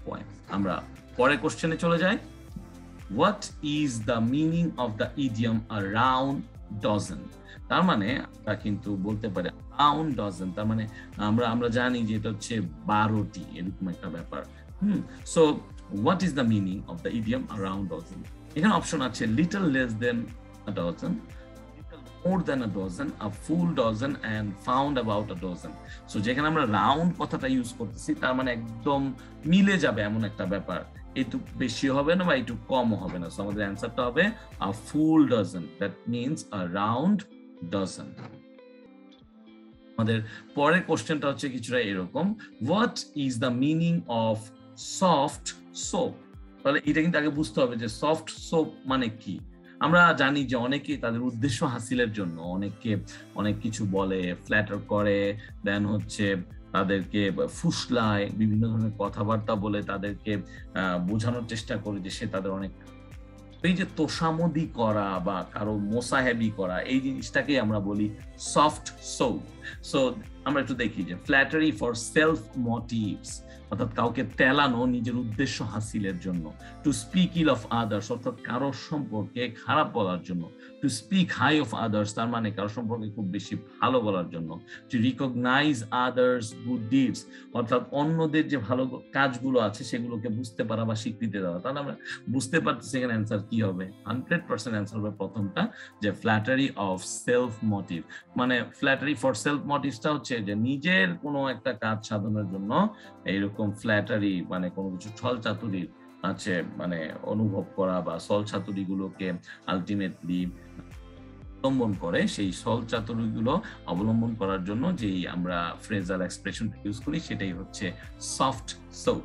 পোয়েম। আমরা পরের কোশ্চেনে চলে যাই। What is the meaning of the idiom a round dozen? তার মানে আমরা কিন্তু বলতে পারি রাউন্ড ডজন, তার মানে আমরা জানি যে এটা হচ্ছে 12টি, এরকম একটা ব্যাপার। So what is the meaning of the idiom around dozen? এখানে অপশন আছে little less than a dozen, little more than a dozen, a full dozen, and found about a dozen. So যেখানে আমরা রাউন্ড কথাটা ইউজ করতেছি তার মানে একদম মিলে যাবে এমন একটা ব্যাপার, একটু বেশি হবে না বা একটু কম হবে না। সো আমাদের অ্যান্সারটা হবে a full dozen, that means a round dozen. আমাদের পরের কোশ্চেনটা হচ্ছে কিছুটা এরকম, what is the meaning of soft soap? তাহলে এটা কিন্তু আগে বুঝতে হবে যে সফট সোপ মানে কি। আমরা জানি যে অনেকে তাদের উদ্দেশ্য হাসিলের জন্য অনেকে অনেক কিছু বলে, ফ্ল্যাটার করে, দেন হচ্ছে তাদেরকে ফুসলায়, বিভিন্ন ধরনের কথাবার্তা বলে তাদেরকে বোঝানোর চেষ্টা করে যে সে তাদের অনেক, এই যে তোষামদি করা বা কারো মোসাহেবি করা, এই জিনিসটাকে আমরা বলি সফট সোপ। সো আমরা একটু দেখি যে ফ্ল্যাটারি ফর সেলফ মোটিভস, অর্থাৎ কাউকে তেলানো নিজের উদ্দেশ্য হাসিলের জন্য, to speak ill of others অর্থাৎ কারোর সম্পর্কে খারাপ বলার জন্য, to speak high of others তার মানে কারোর সম্পর্কে খুব বেশি ভালো বলার জন্য, to recognize others good deeds অর্থাৎ অন্যদের যে ভালো কাজগুলো আছে সেগুলোকে বুঝতে পারা বা স্বীকৃতি দেওয়া। তাহলে আমরা বুঝতে পারতেছি এখানে অ্যান্সার কি হবে, 100% অ্যান্সার হবে প্রথমটা, যে ফ্ল্যাটারি অফ সেলফ মোটিভ। মানে ফ্ল্যাটারি ফর সেলফ মোটিভসটা হচ্ছে যে নিজের কোনো একটা কাজ সাধনের জন্য এইরকম ফ্ল্যাটারি মানে কোনো কিছু ছল চাতুরির আছে মানে অনুভব করা বা ছল চাতুরি গুলোকে আলটিমেটলি অবলম্বন করে, সেই ছল চাতুরি গুলো অবলম্বন করার জন্য যেই আমরা ফ্রেজাল এক্সপ্রেশন ইউজ করি সেটাই হচ্ছে সফট সোপ।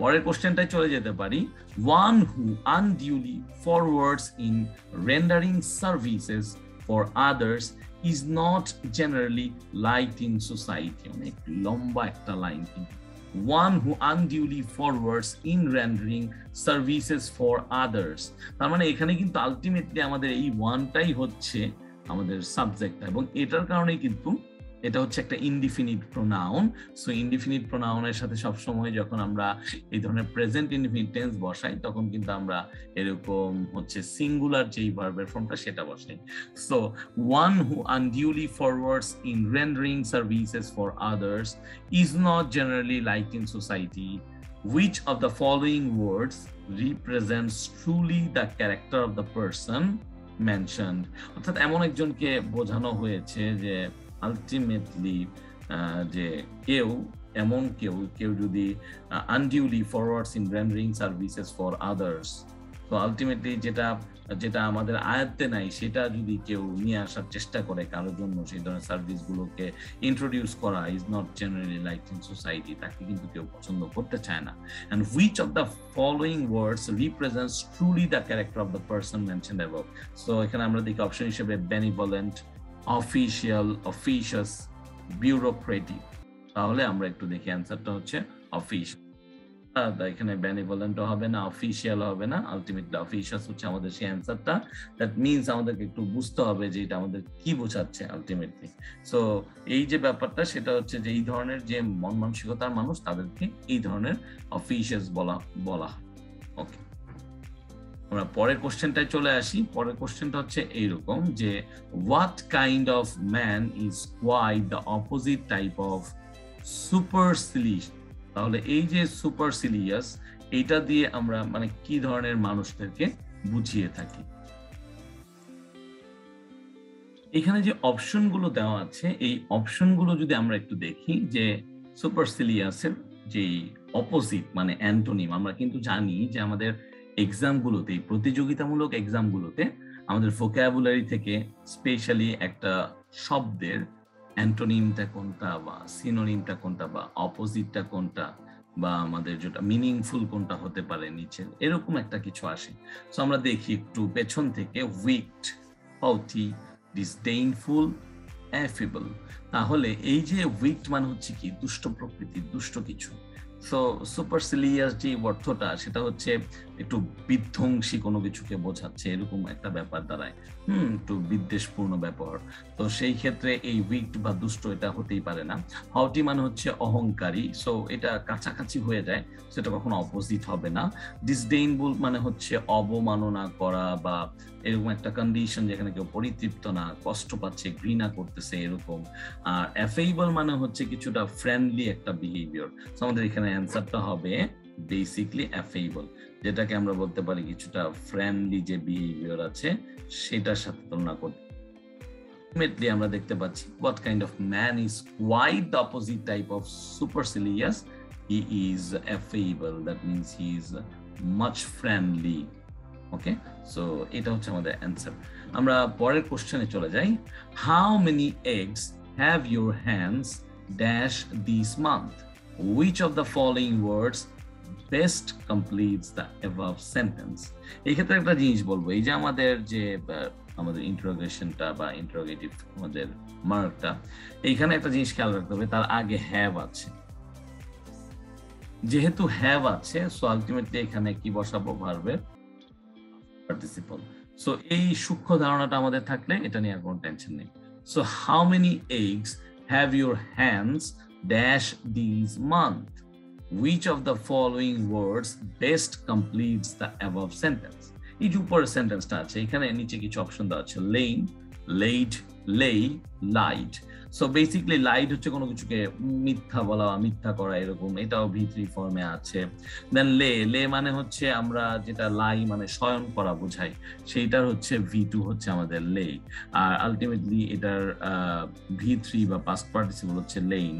পরের কোশ্চেনটাই চলে যেতে পারি, one who আনডিউলি forwards in rendering services for others is not generally liked in society. অনেক লম্বা একটা লাইন কিন্তু, one who unduly forwards in rendering services for others, তার মানে এখানে কিন্তু আলটিমেটলি আমাদের এই ওয়ানটাই হচ্ছে আমাদের সাবজেক্ট, এবং এটার কারণে কিন্তু এটা হচ্ছে একটা ইনডিফিনিট প্রোনাউন। সো ইনডিফিনিট প্রোনাউনের সাথে সবসময় যখন আমরা এই ধরনের প্রেজেন্ট ইনডিফিনিট টেন্স বসাই তখন কিন্তু আমরা এরকম হচ্ছে সিঙ্গুলার যেই ভার্বের ফর্মটা সেটা বসাই। So one who আনডিউলি forwards in rendering services for others is not generally liked in society, which of the following words represents truly the character of the person mentioned? অর্থাৎ এমন একজনকে বোঝানো হয়েছে যে আলটিমেটলি যে কেউ যদি আনডিউলি forwards in rendering services for others, তো আলটিমেটলি যেটা আমাদের আয়ত্তে নাই সেটা যদি কেউ নিয়ে আসার চেষ্টা করে কারোর জন্য, সেই ধরনের সার্ভিস গুলোকে ইন্ট্রোডিউস করা, is not generally liked in society, তাকে কিন্তু কেউ পছন্দ করতে চায় না। And which of the following words represents truly the character of the person mentioned above? So এখানে আমরা দেখি অপশন হিসেবে বেনিভলেন্ট, অফিশিয়াল, অফিশিয়াস, বিউরোক্রেটিক। তাহলে আমরা একটু দেখি অ্যান্সারটা হচ্ছে অফিশিয়াল। এখানে বেনিভলেন্টও হবে না, অফিশিয়াল হবে না, আলটিমেটলি অফিশিয়াস হচ্ছে আমাদের সেই অ্যান্সারটা। দ্যাট মিনস আমাদেরকে একটু বুঝতে হবে যে এটা আমাদের কি বোঝাচ্ছে আলটিমেটলি। সো এই যে ব্যাপারটা সেটা হচ্ছে যে এই ধরনের যে মন মানসিকতার মানুষ তাদেরকে এই ধরনের অফিশিয়াস বলা হয়। ওকে, আমরা পরের কোশ্চেনটায় চলে আসি। পরের কোশ্চেনটা হচ্ছে এইরকম যে what kind of man is quite the opposite type of supercilious? তাহলে এই যে সুপারসিলিয়াস এটা দিয়ে আমরা মানে কি ধরনের মানুষদেরকে বুঝিয়ে থাকি? এখানে যে অপশনগুলো দেওয়া আছে এই অপশনগুলো যদি আমরা একটু দেখি যে সুপারসিলিয়াসের যে অপোজিট মানে অ্যান্টোনিম, আমরা কিন্তু জানি যে আমাদের এক্সামগুলোতে, প্রতিযোগিতামূলক এক্সামগুলোতে আমাদের ভোকাবুলারি থেকে স্পেশালি একটা শব্দের অ্যান্টোনিমটা কোনটা বা সিনোনিমটা কোনটা বা অপোজিটটা কোনটা বা আমাদের যেটা মিনিংফুল কোনটা হতে পারে নিচের, এরকম একটা কিছু আসে। সো আমরা দেখি একটু পেছন থেকে, উইকড, হাউটি, ডিসডেইনফুল, অ্যাফেবল। তাহলে এই যে উইকড মানে হচ্ছে কি দুষ্ট প্রকৃতির, দুষ্ট কিছু। সো সুপারসিলিয়াস যে অর্থটা সেটা হচ্ছে একটু বিধ্বংসী কোনো কিছুকে বোঝাচ্ছে, এরকম একটা ব্যাপার দাঁড়ায়, একটু বিদ্বেষপূর্ণ ব্যাপার। তো সেই ক্ষেত্রে এই উইকড বা দুষ্ট এটা হতেই পারে না। হাউটি মানে হচ্ছে অহংকারী, সো এটা কাছাকাছি হয়ে যায়, সেটা কখনো অপোজিট হবে না। ডিসডেইনফুল মানে হচ্ছে অবমাননা করা বা এরকম একটা কন্ডিশন যেখানে কেউ পরিতৃপ্ত না, কষ্ট পাচ্ছে, ঘৃণা করতেছে এরকম। আর অ্যাফেবল মানে হচ্ছে কিছুটা ফ্রেন্ডলি একটা বিহেভিয়ার। আমাদের এখানে এখানে অ্যান্সারটা হবে বেসিকলি অ্যাফেবল, যেটাকে আমরা বলতে পারি কিছুটা ফ্রেন্ডলি যে বিহেভিয়ার আছে সেটার সাথে তুলনা করতে। Ultimately আমরা দেখতে পাচ্ছি what kind of man is quite the opposite type of supercilious. He is affable, that means he is much friendly. Okay, so এটা হচ্ছে আমাদের অ্যান্সার। আমরা পরের কোশ্চেনে চলে যাই। How many eggs have your hands dash this month, which of the following words best completes the above sentence. এই ক্ষেত্রে একটা জিনিস বলবো, এই যে আমাদের ইন্টারোগেশনটা বা ইন্টারোগেটিভ আমাদের মার্কটা, এইখানে একটা জিনিস খেয়াল রাখতে হবে, তার আগে হ্যাভ আছে। যেহেতু হ্যাভ আছে, সো আলটিমেটলি এখানে কি বসাবো, ভার্বের পার্টিসিপল। সো এই সূক্ষ্ম ধারণাটা আমাদের থাকলে এটা নিয়ে আর কোনো টেনশন নেই। So how many eggs have your hands dash this month, which of the following words best completes the above sentence? এই যে উপরের সেন্টেন্সটা আছে, এখানে নিচে কিছু অপশন দেওয়া আছে, লেইন, লেইড, লেই, লাইড। সো বেসিক্যালি লাইড হচ্ছে কোনো কিছুকে মিথ্যা বলা, মিথ্যা করা, এরকম, এটাও V3 ফর্মে আছে। দেন লে মানে হচ্ছে আমরা যেটা লাই মানে শয়ন করা বোঝাই, সেইটার হচ্ছে V2 হচ্ছে আমাদের লে। আর আলটিমেটলি এটার V3 বা পাস্ট পার্টিসিপল হচ্ছে লেইন।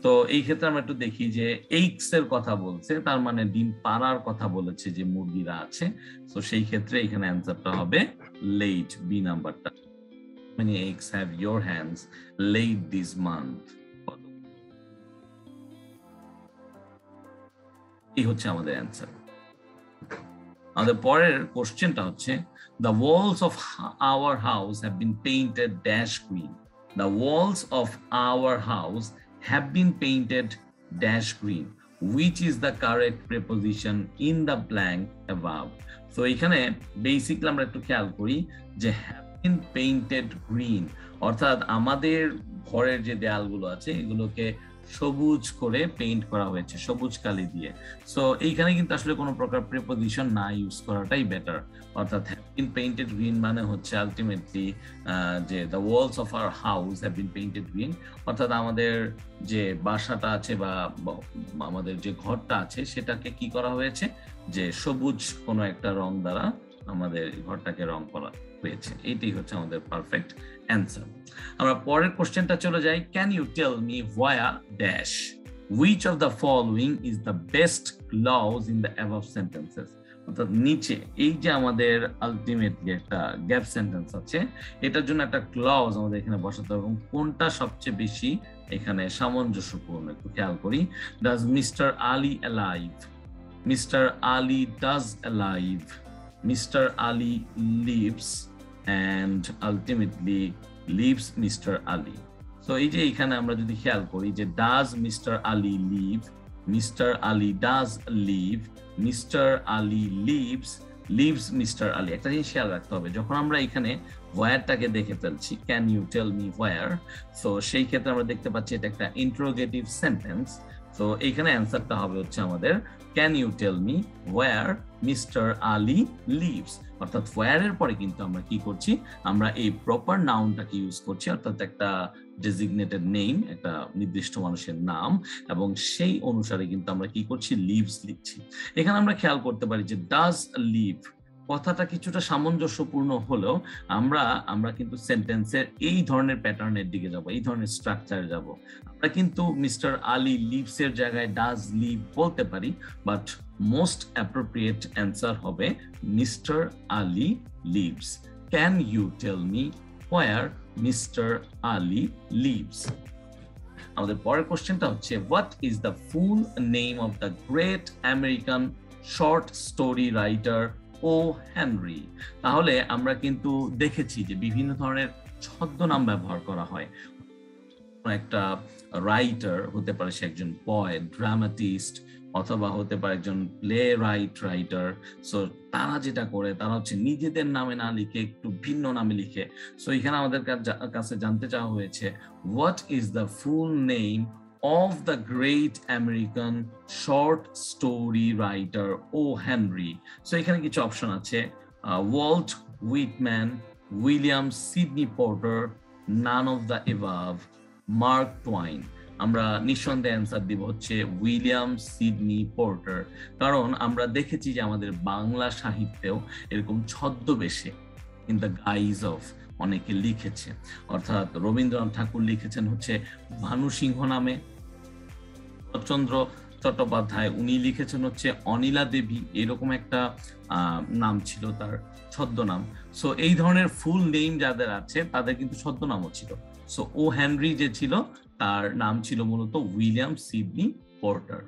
তো এই ক্ষেত্রে আমরা একটু দেখি যে এইক্স এর কথা বলছে, তার মানে ডিম পাড়ার কথা বলেছে যে মুরগিরা আছে। তো সেই ক্ষেত্রে এখানে অ্যান্সারটা হবে laid, বি নাম্বারটা। How many eggs have your hands laid this month? এই হচ্ছে আমাদের অ্যান্সার। আমাদের পরের কোশ্চেনটা হচ্ছে the walls of our house have been painted dash green. The walls of our house have been painted dash green. Which is the correct preposition in the blank above? So এখানে বেসিক্যালি আমরা একটু খেয়াল করি যে have been painted green, অর্থাৎ আমাদের ঘরের যে দেয়ালগুলো আছে এগুলোকে সবুজ করে পেইন্ট করা হয়েছে, সবুজ কালি দিয়ে। সো এইখানে কিন্তু আসলে কোনো প্রকার প্রিপোজিশন না ইউজ করাটাই বেটার। অর্থাৎ হ্যাভ বিন পেইন্টেড গ্রিন মানে হচ্ছে আলটিমেটলি যে the walls of our house have been painted green, অর্থাৎ আমাদের যে বাসাটা আছে বা আমাদের যে ঘরটা আছে সেটাকে কি করা হয়েছে, যে সবুজ কোনো একটা রং দ্বারা আমাদের ঘরটাকে রং করা হয়েছে। এটাই হচ্ছে আমাদের পারফেক্ট অ্যান্সার। আমরা পরের কোশ্চেনটা চলে যাই। Can you tell me where dash which of the following is the best clause in the above sentences. অর্থাৎ নিচে এই যে আমাদের আলটিমেটলি একটা গ্যাপ সেন্টেন্স আছে, এটার জন্য একটা ক্লজ আমাদের এখানে বসাতে হবে, এবং কোনটা সবচেয়ে বেশি এখানে সামঞ্জস্যপূর্ণ একটু খেয়াল করি। Does mister Ali alive, mister Ali does alive, mister Ali lives, and ultimately leaves Mr. Ali. So এই যে এখানে আমরা যদি খেয়াল করি যে does Mr. Ali leave, Mr. Ali does leave, Mr. Ali leaves, leaves Mr. Ali। একটা জিনিস খেয়াল রাখতে হবে, যখন আমরা এখানে whereটাকে দেখে ফেলছি, can you tell me where, so সেই ক্ষেত্রে আমরা দেখতে পাচ্ছি এটা একটা ইন্টারোগেটিভ সেন্টেন্স। তো এইখানে অ্যান্সারটা হবে হচ্ছে আমাদের can you tell me where mister Ali lives. অর্থাৎ হোয়ার এর পরে কিন্তু আমরা কি করছি, আমরা এই প্রপার নাউনটাকে ইউজ করছি, অর্থাৎ একটা ডেজিগনেটেড নেম, একটা নির্দিষ্ট মানুষের নাম, এবং সেই অনুসারে কিন্তু আমরা কি করছি, লিভস লিখছি। এখানে আমরা খেয়াল করতে পারি যে ডাজ লিভ কথাটা কিছুটা সামঞ্জস্যপূর্ণ হলেও আমরা কিন্তু সেন্টেন্সের এই ধরনের প্যাটার্নের দিকে যাব, এই ধরনের স্ট্রাকচারে যাব। আমরা কিন্তু মিস্টার আলী লিভস এর জায়গায় ডাজ লিভ বলতে পারি, বাট মোস্ট অ্যাপ্রোপ্রিয়েট অ্যান্সার হবে mister Ali lives. Can you tell me where mister Ali lives. আমাদের পরের কোশ্চেনটা হচ্ছে what is the full name of the great American short story writer O Henry. তাহলে আমরা কিন্তু দেখেছি যে বিভিন্ন ধরনের ছদ্মনাম ব্যবহার করা হয়। একটা রাইটার হতে পারে সে একজন পয়েট, ড্রামাটিস্ট, অথবা হতে পারে একজন প্লে রাইটার। সো তারা যেটা করে তারা হচ্ছে নিজেদের নামে না লিখে একটু ভিন্ন নামে লিখে। সো এখানে আমাদের কাছে জানতে চাওয়া হয়েছে what is the full name of the great American short story writer O. Henry. So এখানে কিছু অপশন আছে, Walt Whitman, William Sidney Porter, none of the above, Mark Twain. আমরা নিঃসন্দেহে অ্যান্সার দিব হচ্ছে উইলিয়াম সিডনি পোর্টার। কারণ আমরা দেখেছি যে আমাদের বাংলা সাহিত্যেও এরকম ছদ্মবেশে ইন দ্য গাইজ অফ অনেকে লিখেছে। অর্থাৎ রবীন্দ্রনাথ ঠাকুর লিখেছেন হচ্ছে ভানু সিংহ নামে, শরৎচন্দ্র চট্টোপাধ্যায় উনি লিখেছেন হচ্ছে অনিলা দেবী, এরকম একটা নাম ছিল তার ছদ্মনাম। সো এই ধরনের ফুল নেম যাদের আছে তাদের কিন্তু ছদ্মনামও ছিল। সো ও হেনরি যে ছিল তার নাম ছিল মূলত উইলিয়াম সিডনি পোর্টার।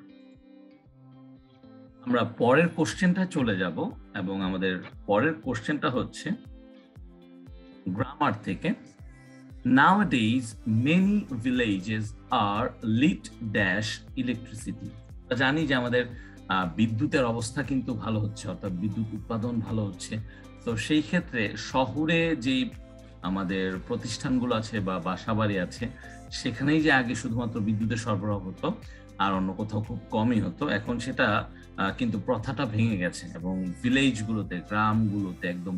আমরা পরের কোশ্চেনটা চলে যাব এবং আমাদের পরের কোশ্চেনটা হচ্ছে গ্রামার থেকে। Nowadays, many villages are lit dash electricity. জানি যে আমাদের বিদ্যুতের অবস্থা কিন্তু ভালো হচ্ছে, অর্থাৎ বিদ্যুৎ উৎপাদন ভালো হচ্ছে। তো সেই ক্ষেত্রে শহরে যে আমাদের প্রতিষ্ঠানগুলো আছে বা বাসাবাড়ি আছে, সেখানেই যে আগে শুধুমাত্র বিদ্যুতের সরবরাহ হতো আর অন্য কোথাও খুব কমই হতো, এখন সেটা কিন্তু প্রথাটা ভেঙে গেছে এবং ভিলেজগুলোতে, গ্রামগুলোতে, একদম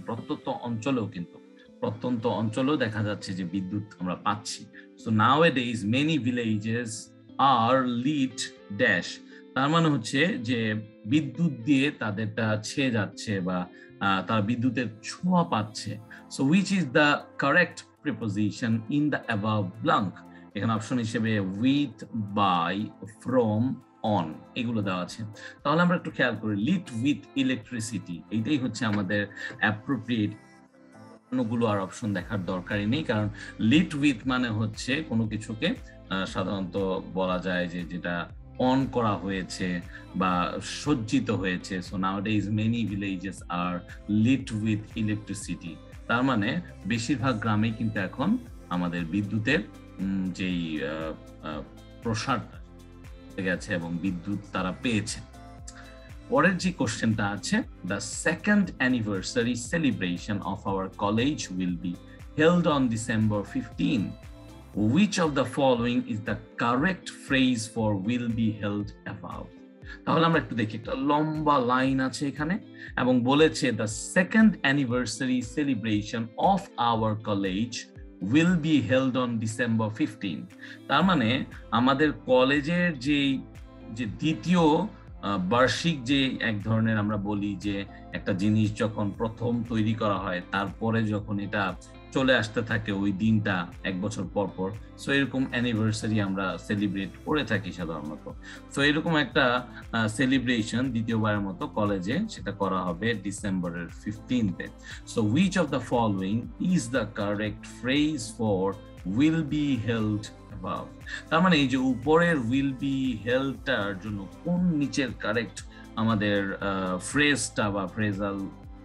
প্রত্যন্ত অঞ্চলেও দেখা যাচ্ছে যে বিদ্যুৎ আমরা পাচ্ছি। So nowadays many villages are lit dash, তার মানে হচ্ছে যে বিদ্যুৎ দিয়ে তাদেরটা ছেয়ে যাচ্ছে বা তারা বিদ্যুতের ছোঁয়া পাচ্ছে। So which is the correct preposition in the above blank? এখানে অপশন হিসেবে with, by, from, on এগুলো দেওয়া আছে। তাহলে আমরা একটু খেয়াল করি, লিট উইথ ইলেকট্রিসিটি এইটাই হচ্ছে আমাদের অ্যাপ্রোপ্রিয়েট। গুলো আর অপশন দেখার দরকারই নেই, কারণ লিট উইথ মানে হচ্ছে কোনো কিছুকে সাধারণত বলা যায় যে যেটা অন করা হয়েছে বা সজ্জিত হয়েছে। So nowadays many villages are lit with electricity, তার মানে বেশিরভাগ গ্রামেই কিন্তু এখন আমাদের বিদ্যুতের যেই প্রসারটা গেছে এবং বিদ্যুৎ তারা পেয়েছে। পরের যে কোশ্চেনটা আছে, the second anniversary celebration of our college will be held on December 15. Which of the following is the correct phrase for will be held above? তাহলে আমরা একটু দেখি, একটা লম্বা লাইন আছে এখানে এবং বলেছে the second anniversary celebration of our college will be held on December 15. তার মানে আমাদের কলেজের যে দ্বিতীয় বার্ষিক যে এক ধরনের আমরা বলি যে একটা জিনিস যখন প্রথম তৈরি করা হয় তারপরে যখন এটা চলে আসতে থাকে ওই দিনটা এক বছর পর পর, সো এরকম অ্যানিভার্সারি আমরা সেলিব্রেট করে থাকি সাধারণত। সো এরকম একটা সেলিব্রেশন দ্বিতীয়বারের মতো কলেজে সেটা করা হবে ডিসেম্বরের 15th। So which of the following is the correct phrase for will be held above? তার মানে এই যে উপরের will be heldটার জন্য কোন নিচের কারেক্ট আমাদের ফ্রেজটা বা ফ্রেজাল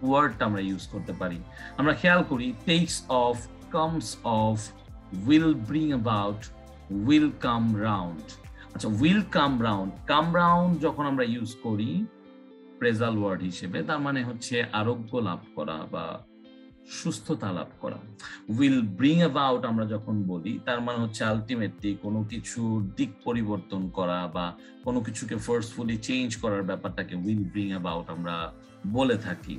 ওয়ার্ডটা আমরা ইউজ করতে পারি। আমরা খেয়াল করি takes off, comes off, will bring about, will come round। আচ্ছা, will come round যখন আমরা ইউজ করি ফ্রেজাল ওয়ার্ড হিসেবে, তার মানে হচ্ছে আরোগ্য লাভ করা বা সুস্থতা লাভ করা। উইল ব্রিং অ্যাবাউট আমরা যখন বলি তার মানে হচ্ছে আলটিমেটলি কোনো কিছুর দিক পরিবর্তন করা বা কোনো কিছুকে ফোর্সফুলি চেঞ্জ করার ব্যাপারটাকে উইল ব্রিং অ্যাবাউট আমরা বলে থাকি।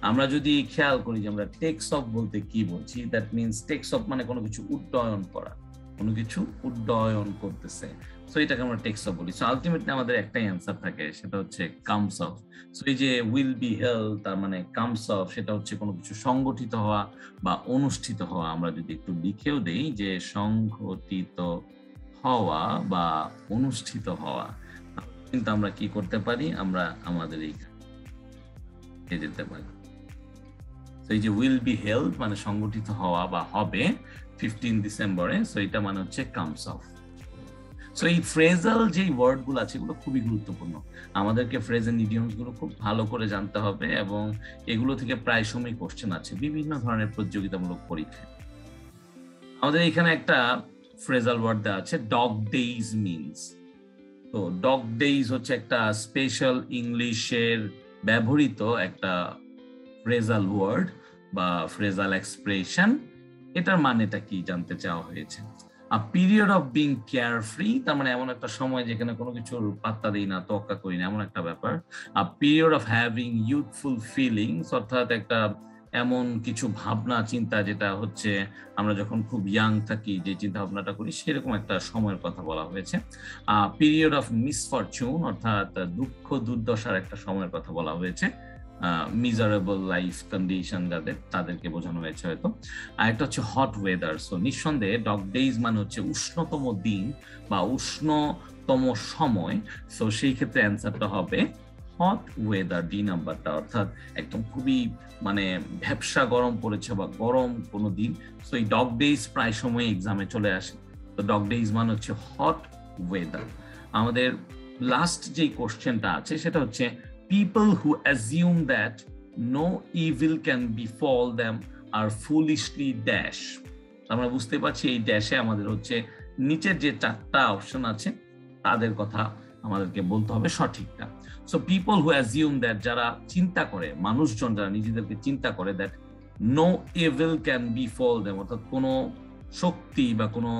আমরা যদি খেয়াল করি যে আমরা টেক্স অফ বলতে কি বলছি, দ্যাট মিনস টেক্স অফ মানে কোনো কিছু উড্ডয়ন করা, কোনো কিছু উড্ডয়ন করতেছে, সো এটাকে আমরা টেক্স অফ বলি। সো আলটিমেটলি আমাদের একটাই অ্যান্সার থাকে, সেটা হচ্ছে কামস অফ। সো এই যে উইল বি হেল্ড তার মানে কামস অফ, সেটা হচ্ছে কোনো কিছু সংগঠিত হওয়া বা অনুষ্ঠিত হওয়া। আমরা যদি একটু লিখেও দেই যে সংগঠিত হওয়া বা অনুষ্ঠিত হওয়া, কিন্তু আমরা কি করতে পারি, আমরা আমাদের এই যেতে পারি। তো এই যে উইল বি হেল্ড মানে সংগঠিত হওয়া বা হবে 15 ডিসেম্বরে, সো এটা মানে হচ্ছে কামস অফ। সো এই ফ্রেজাল যে ওয়ার্ড গুলো আছে এগুলো খুবই গুরুত্বপূর্ণ, আমাদেরকে ফ্রেজ এন্ড ইডিয়মস গুলো খুব ভালো করে জানতে হবে এবং এগুলো থেকে প্রায় সময় কোশ্চেন আছে বিভিন্ন ধরনের প্রতিযোগিতামূলক পরীক্ষায়। আমাদের এখানে একটা ফ্রেজাল ওয়ার্ড দেওয়া আছে ডগ ডেইজ মিনস। তো ডগ ডেইজ হচ্ছে একটা স্পেশাল ইংলিশের ব্যবহৃত একটা ফ্রেজাল ওয়ার্ড বা ফ্রেজাল এক্সপ্রেশন। এটার মানেটা কি জানতে চাওয়া হয়েছে। A period of being carefree, তার মানে এমন একটা সময় যেখানে কোনো কিছুর পাত্তা দিই না, তোয়াক্কা করি না, এমন একটা ব্যাপার। A period of having youthful feelings, অর্থাৎ একটা এমন কিছু ভাবনা চিন্তা যেটা হচ্ছে আমরা যখন খুব ইয়াং থাকি যে চিন্তা ভাবনাটা করি সেরকম একটা সময়ের কথা বলা হয়েছে। পিরিয়ড অফ মিসফরচুন অর্থাৎ দুঃখ দুর্দশার একটা সময়ের কথা বলা হয়েছে। মিজারেবল লাইফ কন্ডিশন যাদের তাদেরকে বোঝানো হয়েছে হয়তো। আর একটা হচ্ছে হট ওয়েদার। সো নিঃসন্দেহে ডগ ডেইজ মানে হচ্ছে উষ্ণতম দিন বা উষ্ণতম সময়। সো সেই ক্ষেত্রে অ্যান্সারটা হবে হট ওয়েদার, ডি নাম্বারটা, অর্থাৎ একদম খুবই মানে ভ্যাপসা গরম পড়েছে বা গরম কোনো দিন। সো এই ডগ ডেইজ প্রায় সময় এক্সামে চলে আসে। তো ডগ ডেইজ মানে হচ্ছে হট ওয়েদার। আমাদের লাস্ট যে কোশ্চেনটা আছে সেটা হচ্ছে people who assume that no evil can befall them are foolishly dash। আমরা বুঝতে পারছি এই ড্যাশে আমাদের হচ্ছে নিচের যে চারটা অপশন আছে তাদের কথা আমাদেরকে বলতে হবে সঠিকটা। So people who assume that, যারা চিন্তা করে, মানুষজন যারা নিজেদেরকে চিন্তা করে দ্যাট নো এভিল ক্যান বিফল দেম, অর্থাৎ কোনো শক্তি বা কোনো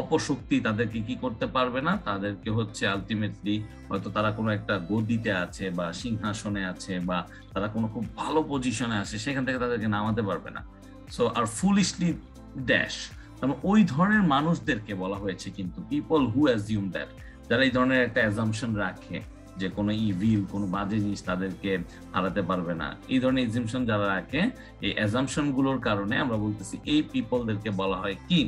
অপশক্তি তাদেরকে কি করতে পারবে না, তাদেরকে হচ্ছে আলটিমেটলি হয়তো তারা কোনো একটা গদিতে আছে বা সিংহাসনে আছে বা তারা কোনো খুব ভালো পজিশনে আছে, সেখান থেকে তাদেরকে নামাতে পারবে না। সো আর ফুলিশলি ড্যাশ, মানে ওই ধরনের মানুষদেরকে বলা হয়েছে কিন্তু পিপল হু অ্যাজিউম দ্যাট, যারা এই ধরনের একটা অ্যাজাম্পশন রাখে যে কোনো ইভিল, কোনো বাজে জিনিস তাদেরকে হারাতে পারবে না, এই ধরনের এক্সাম্পশন যারা রাখে, এই অ্যাজাম্পশন গুলোর কারণে আমরা বলতেছি এই পিপলদেরকে বলা হয় কি,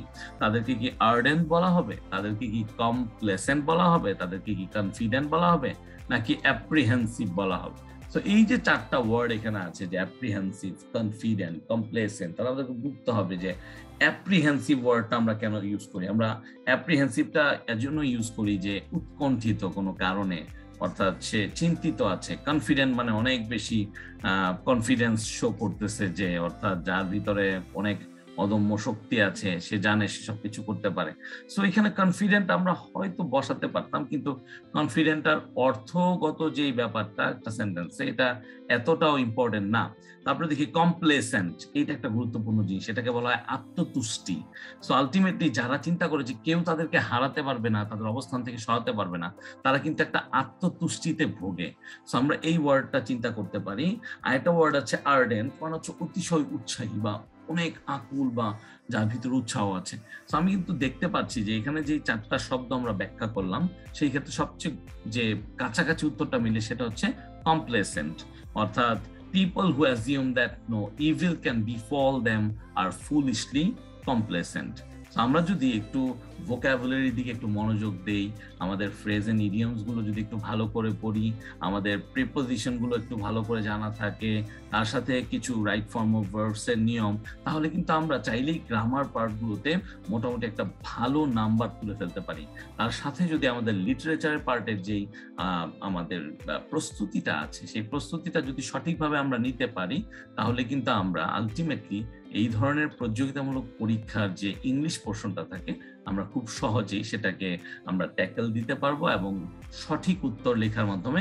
তাদেরকে কি আর্ডেন্ট বলা হবে, তাদেরকে কি কমপ্লেসেন্ট বলা হবে, তাদেরকে কি কনফিডেন্ট বলা হবে, নাকি অ্যাপ্রিহেন্সিভ বলা হবে। তো এই যে চারটা ওয়ার্ড এখানে আছে যে অ্যাপ্রিহেন্সিভ, কনফিডেন্ট, কমপ্লেসেন্ট, তারা আমাদেরকে বুঝতে হবে যে অ্যাপ্রিহেন্সিভ ওয়ার্ডটা আমরা কেন ইউজ করি। আমরা অ্যাপ্রিহেন্সিভটা এর জন্য ইউজ করি যে উৎকণ্ঠিত কোনো কারণে, অর্থাৎ সে চিন্তিত আছে। কনফিডেন্ট মানে অনেক বেশি কনফিডেন্স শো করতেছে, যে অর্থাৎ যার ভিতরে অনেক অদম্য শক্তি আছে, সে জানে সে সবকিছু করতে পারে। সো এখানে কনফিডেন্ট আমরা হয়তো বসাতে পারতাম, কিন্তু কনফিডেন্টার অর্থগত যে ব্যাপারটা একটা সেন্টেন্সে, এটা এতটাও ইম্পর্টেন্ট না। তারপরে দেখি কমপ্লেসেন্ট, এটা একটা গুরুত্বপূর্ণ জিনিস, এটাকে বলা হয় আত্মতুষ্টি। সো আলটিমেটলি যারা চিন্তা করে যে কেউ তাদেরকে হারাতে পারবে না, তাদের অবস্থান থেকে সরাতে পারবে না, তারা কিন্তু একটা আত্মতুষ্টিতে ভোগে। সো আমরা এই ওয়ার্ডটা চিন্তা করতে পারি। আরেকটা ওয়ার্ড আছে আর্ডেন্ট, মানে হচ্ছে অতিশয় উৎসাহী বা অনেক আকুল বা যার ভিতরে উৎসাহ আছে। তো আমি কিন্তু দেখতে পাচ্ছি যে এখানে যে চারটা শব্দ আমরা ব্যাখ্যা করলাম, সেই ক্ষেত্রে সবচেয়ে যে কাছাকাছি উত্তরটা মিলে সেটা হচ্ছে কমপ্লেসেন্ট, অর্থাৎ people who assume that no evil can befall them are foolishly complacent। আমরা যদি একটু ভোকাবুলারির দিকে একটু মনোযোগ দেই, আমাদের ফ্রেজ এন্ড ইডিয়মস গুলো যদি একটু ভালো করে পড়ি, আমাদের প্রিপোজিশন গুলো একটু ভালো করে জানা থাকে, তার সাথে কিছু রাইট ফর্ম অফ ভার্বস এর নিয়ম, তাহলে কিন্তু আমরা চাইলেই গ্রামার পার্ট গুলোতে মোটামুটি একটা ভালো নাম্বার তুলে ফেলতে পারি। তার সাথে যদি আমাদের লিটারেচারের পার্টের যেই আমাদের প্রস্তুতিটা আছে, সেই প্রস্তুতিটা যদি সঠিকভাবে আমরা নিতে পারি, তাহলে কিন্তু আমরা আলটিমেটলি এই ধরনের প্রতিযোগিতামূলক পরীক্ষার যে ইংলিশ পোর্শনটা থাকে, আমরা খুব সহজেই সেটাকে আমরা ট্যাকেল দিতে পারবো এবং সঠিক উত্তর লেখার মাধ্যমে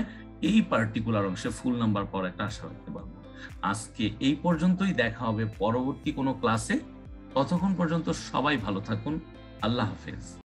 এই পার্টিকুলার অংশে ফুল নাম্বার পাওয়ার একটা আশা রাখতে পারবো। আজকে এই পর্যন্তই, দেখা হবে পরবর্তী কোনো ক্লাসে। ততক্ষণ পর্যন্ত সবাই ভালো থাকুন। আল্লাহ হাফেজ।